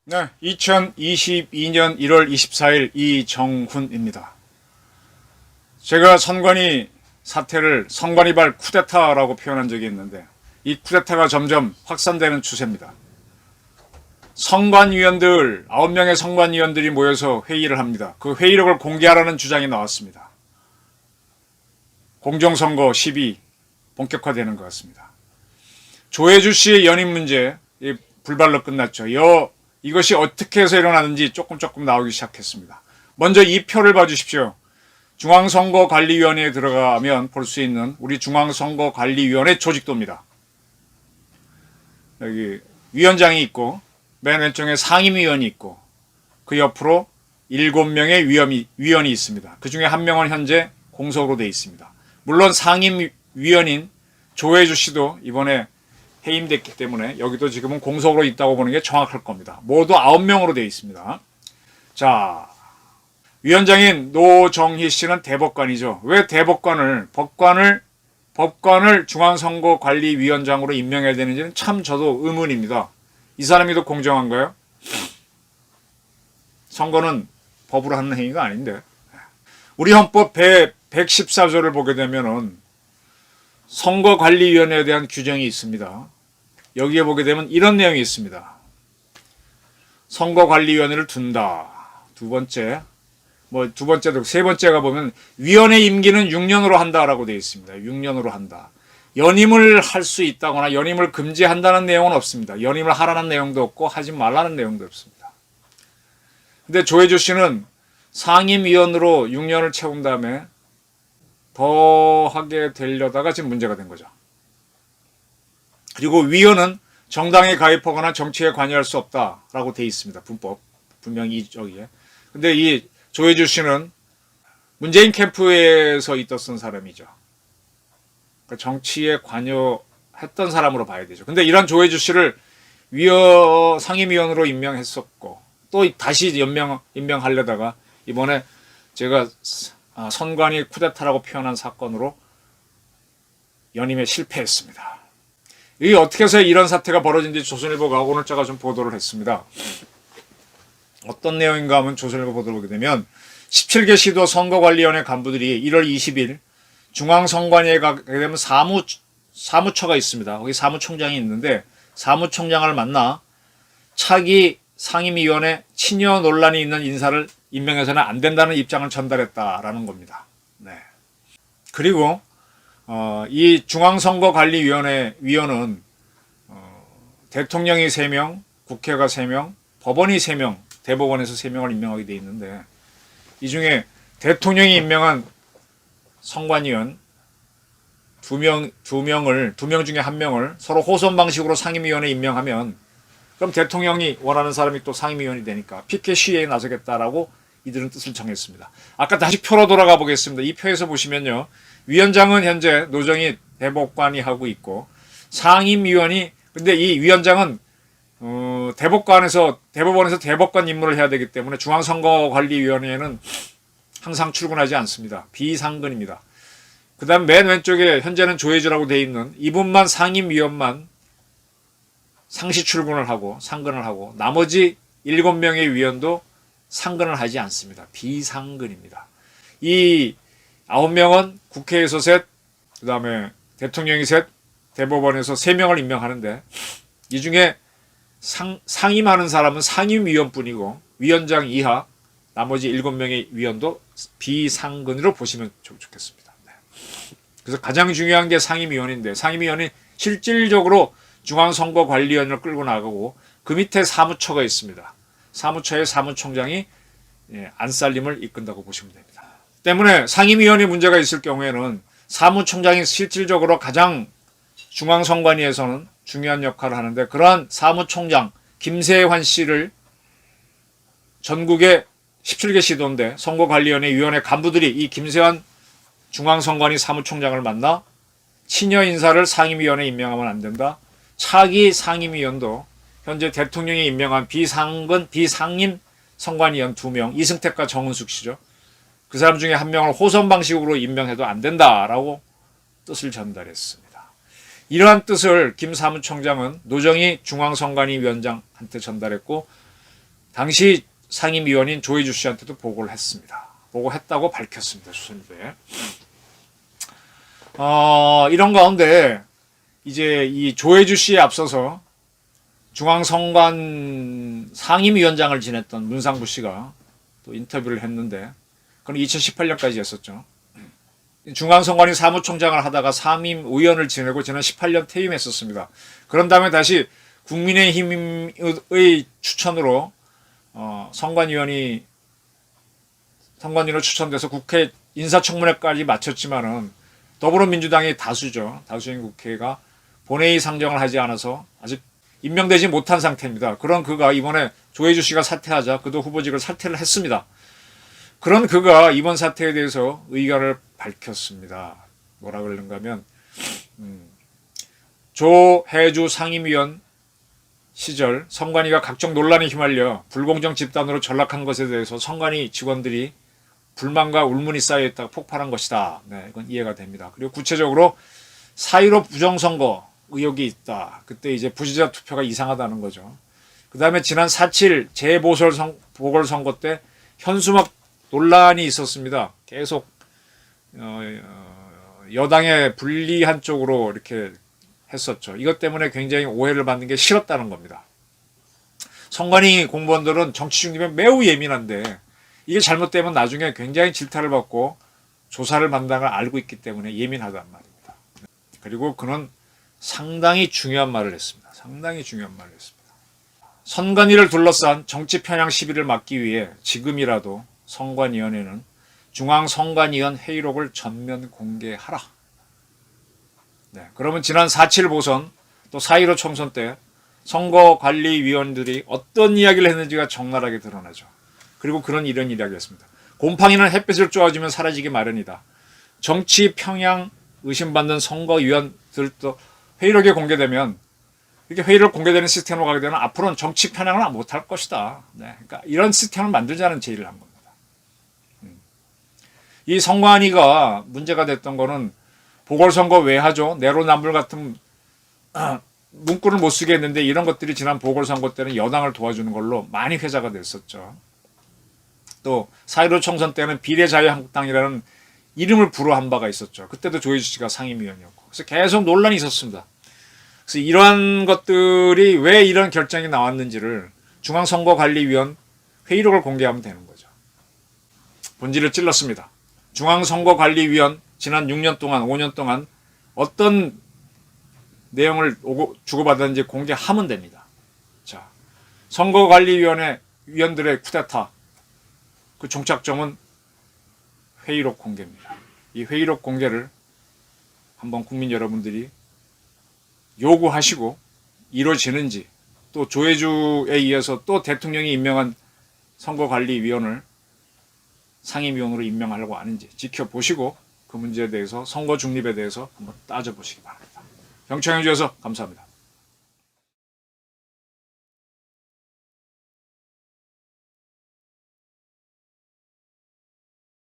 네, 2022년 1월 24일 이정훈입니다. 제가 선관위 사태를 선관위발 쿠데타라고 표현한 적이 있는데 이 쿠데타가 점점 확산되는 추세입니다. 선관위원들 9명의 선관위원들이 모여서 회의를 합니다. 그 회의록을 공개하라는 주장이 나왔습니다. 공정선거 시비 본격화되는 것 같습니다. 조혜주 씨의 연임 문제 불발로 끝났죠. 이것이 어떻게 해서 일어나는지 조금 나오기 시작했습니다. 먼저 이 표를 봐주십시오. 중앙선거관리위원회에 들어가면 볼 수 있는 우리 중앙선거관리위원회 조직도입니다. 여기 위원장이 있고 맨 왼쪽에 상임위원이 있고 그 옆으로 7명의 위원이 있습니다. 그 중에 한 명은 현재 공석으로 되어 있습니다. 물론 상임위원인 조혜주 씨도 이번에 해임됐기 때문에 여기도 지금은 공석으로 있다고 보는 게 정확할 겁니다. 모두 9명으로 되어 있습니다. 자, 위원장인 노정희 씨는 대법관이죠. 왜 법관을 중앙선거관리위원장으로 임명해야 되는지는 참 저도 의문입니다. 이 사람이 더 공정한가요? 선거는 법으로 하는 행위가 아닌데. 우리 헌법 114조를 보게 되면은 선거관리위원회에 대한 규정이 있습니다. 여기에 보게 되면 이런 내용이 있습니다. 선거관리위원회를 둔다. 세 번째가 보면 위원회 임기는 6년으로 한다라고 되어 있습니다. 6년으로 한다. 연임을 할 수 있다거나 연임을 금지한다는 내용은 없습니다. 연임을 하라는 내용도 없고 하지 말라는 내용도 없습니다. 근데 조혜주 씨는 상임위원으로 6년을 채운 다음에 더 하게 되려다가 지금 문제가 된 거죠. 그리고 위원은 정당에 가입하거나 정치에 관여할 수 없다라고 되어 있습니다. 분명히 저기에. 근데 이 조혜주 씨는 문재인 캠프에서 있었던 사람이죠. 그러니까 정치에 관여했던 사람으로 봐야 되죠. 근데 이런 조혜주 씨를 상임위원으로 임명했었고 또 다시 임명하려다가 이번에 제가 선관위 쿠데타라고 표현한 사건으로 연임에 실패했습니다. 이게 어떻게 해서 이런 사태가 벌어진지 조선일보가 오늘자가 좀 보도를 했습니다. 어떤 내용인가 하면 조선일보 보도를 보게 되면 17개 시도 선거관리위원회 간부들이 1월 20일 중앙선관위에 가게 되면 사무처가 있습니다. 거기 사무총장이 있는데 사무총장을 만나 차기 상임위원회 친여 논란이 있는 인사를 임명해서는 안 된다는 입장을 전달했다라는 겁니다. 네. 그리고 이 중앙선거관리위원회 위원은 대통령이 3명, 국회가 3명, 법원이 3명, 대법원에서 3명을 임명하게 돼 있는데 이 중에 대통령이 임명한 선관위원 2명 중에 1명을 서로 호선 방식으로 상임위원회에 임명하면 그럼 대통령이 원하는 사람이 또 상임위원이 되니까 피켓 시위에 나서겠다라고 이들은 뜻을 정했습니다. 아까 다시 표로 돌아가 보겠습니다. 이 표에서 보시면요. 위원장은 현재 노정희 대법관이 하고 있고 상임위원이 근데 이 위원장은 대법원에서 대법관 임무를 해야 되기 때문에 중앙선거관리위원회에는 항상 출근하지 않습니다. 비상근입니다. 그 다음 맨 왼쪽에 현재는 조혜주라고 되어 있는 이분만 상임위원만 상시 출근을 하고 상근을 하고 나머지 7명의 위원도 상근을 하지 않습니다. 비상근입니다. 이 9명은 국회에서 셋, 그 다음에 대통령이 셋, 대법원에서 3명을 임명하는데 이 중에 상임하는 사람은 상임위원뿐이고 위원장 이하 나머지 7명의 위원도 비상근으로 보시면 좋겠습니다. 네. 그래서 가장 중요한 게 상임위원인데 상임위원이 실질적으로 중앙선거관리위원회를 끌고 나가고 그 밑에 사무처가 있습니다. 사무처의 사무총장이 안살림을 이끈다고 보시면 됩니다. 때문에 상임위원회 문제가 있을 경우에는 사무총장이 실질적으로 가장 중앙선관위에서는 중요한 역할을 하는데 그러한 사무총장 김세환 씨를 전국의 17개 시도인데 선거관리위원회 위원회 간부들이 이 김세환 중앙선관위 사무총장을 만나 친여 인사를 상임위원회에 임명하면 안 된다. 차기 상임위원도 현재 대통령이 임명한 비상임 선관위원 2명 이승택과 정은숙 씨죠. 그 사람 중에 한 명을 호선 방식으로 임명해도 안 된다라고 뜻을 전달했습니다. 이러한 뜻을 김 사무총장은 노정희 중앙선관위위원장한테 전달했고 당시 상임위원인 조혜주 씨한테도 보고를 했습니다. 보고했다고 밝혔습니다. 조선일보에. 이런 가운데 이제 이 조혜주 씨에 앞서서 중앙선관 상임위원장을 지냈던 문상부 씨가 또 인터뷰를 했는데 그건 2018년까지 했었죠. 중앙선관위 사무총장을 하다가 상임위원을 지내고 지난 18년 퇴임했었습니다. 그런 다음에 다시 국민의힘의 추천으로 선관위로 추천돼서 국회 인사청문회까지 마쳤지만은 더불어민주당이 다수죠. 다수인 국회가 본회의 상정을 하지 않아서 아직 임명되지 못한 상태입니다. 그런 그가 이번에 조혜주 씨가 사퇴하자 그도 후보직을 사퇴를 했습니다. 그런 그가 이번 사태에 대해서 의견을 밝혔습니다. 뭐라 그러는가 하면 조혜주 상임위원 시절 선관위가 각종 논란에 휘말려 불공정 집단으로 전락한 것에 대해서 선관위 직원들이 불만과 울문이 쌓여있다가 폭발한 것이다. 네, 이건 이해가 됩니다. 그리고 구체적으로 4.15 부정선거 의혹이 있다. 그때 이제 부지자 투표가 이상하다는 거죠. 그 다음에 지난 4.7 재보궐선거 때 현수막 논란이 있었습니다. 계속 여당의 불리한 쪽으로 이렇게 했었죠. 이것 때문에 굉장히 오해를 받는 게 싫었다는 겁니다. 선관위 공무원들은 정치 중립에 매우 예민한데 이게 잘못되면 나중에 굉장히 질타를 받고 조사를 받는다는 걸 알고 있기 때문에 예민하단 말입니다. 그리고 그는 상당히 중요한 말을 했습니다. 상당히 중요한 말을 했습니다. 선관위를 둘러싼 정치 편향 시비를 막기 위해 지금이라도 선관위원회는 중앙선관위원 회의록을 전면 공개하라. 네, 그러면 지난 4.7 보선 또 4.15 총선 때 선거관리위원들이 어떤 이야기를 했는지가 적나라하게 드러나죠. 그리고 그런 이런 이야기를 했습니다. 곰팡이는 햇빛을 쬐어주면 사라지기 마련이다. 정치 평양 의심받는 선거위원들도 회의록이 공개되면 이렇게 회의록 공개되는 시스템으로 가게 되면 앞으로는 정치 편향을 못할 것이다. 네, 그러니까 이런 시스템을 만들자는 제의를 한 겁니다. 이 선관위가 문제가 됐던 거는 보궐선거 외하죠. 내로남불 같은 문구를 못 쓰게 했는데 이런 것들이 지난 보궐선거 때는 여당을 도와주는 걸로 많이 회자가 됐었죠. 또 4.15 총선 때는 비례자유한국당이라는 이름을 불어한 바가 있었죠. 그때도 조혜주 씨가 상임위원이었고. 그래서 계속 논란이 있었습니다. 그래서 이러한 것들이 왜 이런 결정이 나왔는지를 중앙선거관리위원 회의록을 공개하면 되는 거죠. 본질을 찔렀습니다. 중앙선거관리위원 지난 6년 동안 5년 동안 어떤 내용을 주고받았는지 공개하면 됩니다. 자, 선거관리위원회 위원들의 쿠데타 그 종착점은 회의록 공개입니다. 이 회의록 공개를 한번 국민 여러분들이 요구하시고 이루어지는지 또 조혜주에 의해서 또 대통령이 임명한 선거관리위원을 상임위원으로 임명하려고 하는지 지켜보시고 그 문제에 대해서 선거 중립에 대해서 한번 따져보시기 바랍니다. 경청해 주셔서 감사합니다.